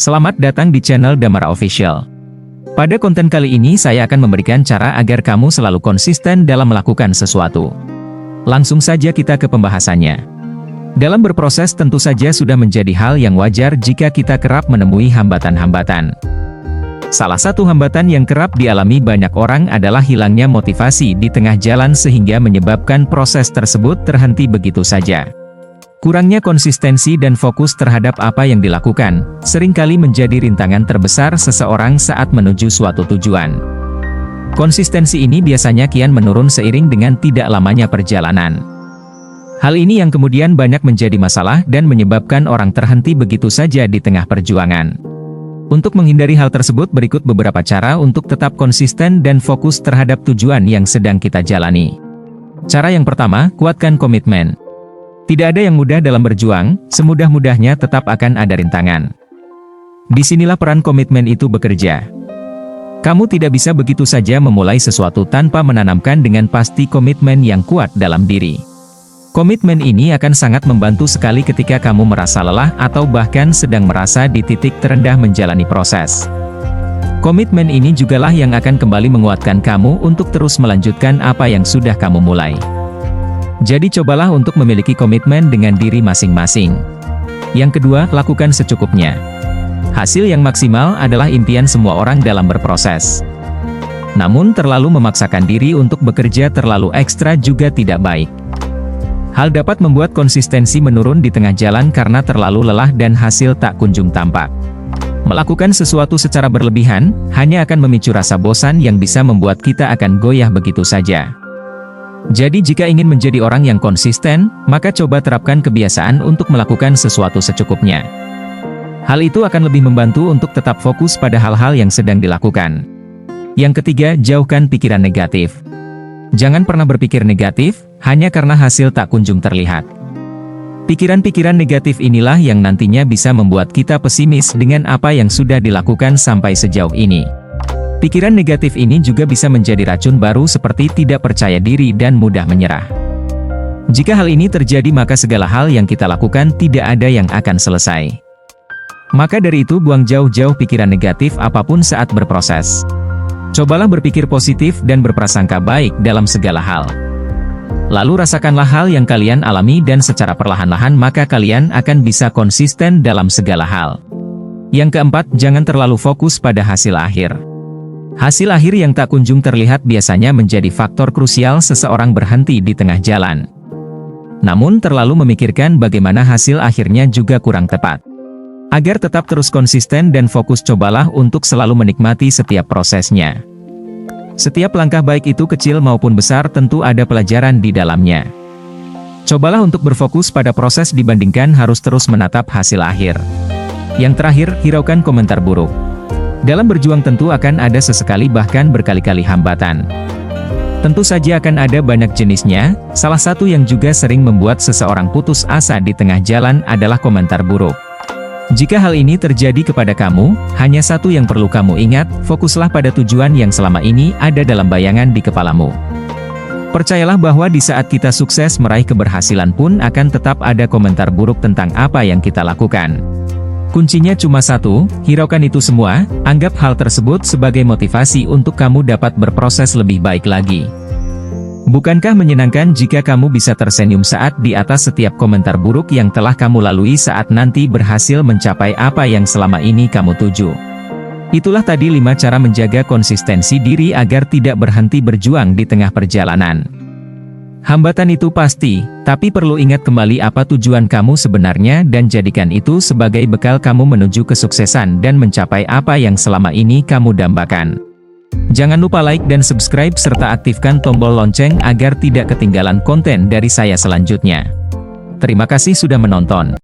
Selamat datang di channel Damara Official. Pada konten kali ini saya akan memberikan cara agar kamu selalu konsisten dalam melakukan sesuatu. Langsung saja kita ke pembahasannya. Dalam berproses tentu saja sudah menjadi hal yang wajar jika kita kerap menemui hambatan-hambatan. Salah satu hambatan yang kerap dialami banyak orang adalah hilangnya motivasi di tengah jalan sehingga menyebabkan proses tersebut terhenti begitu saja. Kurangnya konsistensi dan fokus terhadap apa yang dilakukan, seringkali menjadi rintangan terbesar seseorang saat menuju suatu tujuan. Konsistensi ini biasanya kian menurun seiring dengan tidak lamanya perjalanan. Hal ini yang kemudian banyak menjadi masalah dan menyebabkan orang terhenti begitu saja di tengah perjuangan. Untuk menghindari hal tersebut berikut beberapa cara untuk tetap konsisten dan fokus terhadap tujuan yang sedang kita jalani. Cara yang pertama, kuatkan komitmen. Tidak ada yang mudah dalam berjuang, semudah-mudahnya tetap akan ada rintangan. Disinilah peran komitmen itu bekerja. Kamu tidak bisa begitu saja memulai sesuatu tanpa menanamkan dengan pasti komitmen yang kuat dalam diri. Komitmen ini akan sangat membantu sekali ketika kamu merasa lelah atau bahkan sedang merasa di titik terendah menjalani proses. Komitmen ini jugalah yang akan kembali menguatkan kamu untuk terus melanjutkan apa yang sudah kamu mulai. Jadi cobalah untuk memiliki komitmen dengan diri masing-masing. Yang kedua, lakukan secukupnya. Hasil yang maksimal adalah impian semua orang dalam berproses. Namun terlalu memaksakan diri untuk bekerja terlalu ekstra juga tidak baik. Hal dapat membuat konsistensi menurun di tengah jalan karena terlalu lelah dan hasil tak kunjung tampak. Melakukan sesuatu secara berlebihan, hanya akan memicu rasa bosan yang bisa membuat kita akan goyah begitu saja. Jadi jika ingin menjadi orang yang konsisten, maka coba terapkan kebiasaan untuk melakukan sesuatu secukupnya. Hal itu akan lebih membantu untuk tetap fokus pada hal-hal yang sedang dilakukan. Yang ketiga, jauhkan pikiran negatif. Jangan pernah berpikir negatif, hanya karena hasil tak kunjung terlihat. Pikiran-pikiran negatif inilah yang nantinya bisa membuat kita pesimis dengan apa yang sudah dilakukan sampai sejauh ini. Pikiran negatif ini juga bisa menjadi racun baru seperti tidak percaya diri dan mudah menyerah. Jika hal ini terjadi maka segala hal yang kita lakukan tidak ada yang akan selesai. Maka dari itu buang jauh-jauh pikiran negatif apapun saat berproses. Cobalah berpikir positif dan berprasangka baik dalam segala hal. Lalu rasakanlah hal yang kalian alami dan secara perlahan-lahan maka kalian akan bisa konsisten dalam segala hal. Yang keempat, jangan terlalu fokus pada hasil akhir. Hasil akhir yang tak kunjung terlihat biasanya menjadi faktor krusial seseorang berhenti di tengah jalan. Namun terlalu memikirkan bagaimana hasil akhirnya juga kurang tepat. Agar tetap terus konsisten dan fokus cobalah untuk selalu menikmati setiap prosesnya. Setiap langkah baik itu kecil maupun besar tentu ada pelajaran di dalamnya. Cobalah untuk berfokus pada proses dibandingkan harus terus menatap hasil akhir. Yang terakhir, hiraukan komentar buruk. Dalam berjuang tentu akan ada sesekali bahkan berkali-kali hambatan. Tentu saja akan ada banyak jenisnya, salah satu yang juga sering membuat seseorang putus asa di tengah jalan adalah komentar buruk. Jika hal ini terjadi kepada kamu, hanya satu yang perlu kamu ingat, fokuslah pada tujuan yang selama ini ada dalam bayangan di kepalamu. Percayalah bahwa di saat kita sukses meraih keberhasilan pun akan tetap ada komentar buruk tentang apa yang kita lakukan. Kuncinya cuma satu, hiraukan itu semua, anggap hal tersebut sebagai motivasi untuk kamu dapat berproses lebih baik lagi. Bukankah menyenangkan jika kamu bisa tersenyum saat di atas setiap komentar buruk yang telah kamu lalui saat nanti berhasil mencapai apa yang selama ini kamu tuju? Itulah tadi 5 cara menjaga konsistensi diri agar tidak berhenti berjuang di tengah perjalanan. Hambatan itu pasti, tapi perlu ingat kembali apa tujuan kamu sebenarnya dan jadikan itu sebagai bekal kamu menuju kesuksesan dan mencapai apa yang selama ini kamu dambakan. Jangan lupa like dan subscribe serta aktifkan tombol lonceng agar tidak ketinggalan konten dari saya selanjutnya. Terima kasih sudah menonton.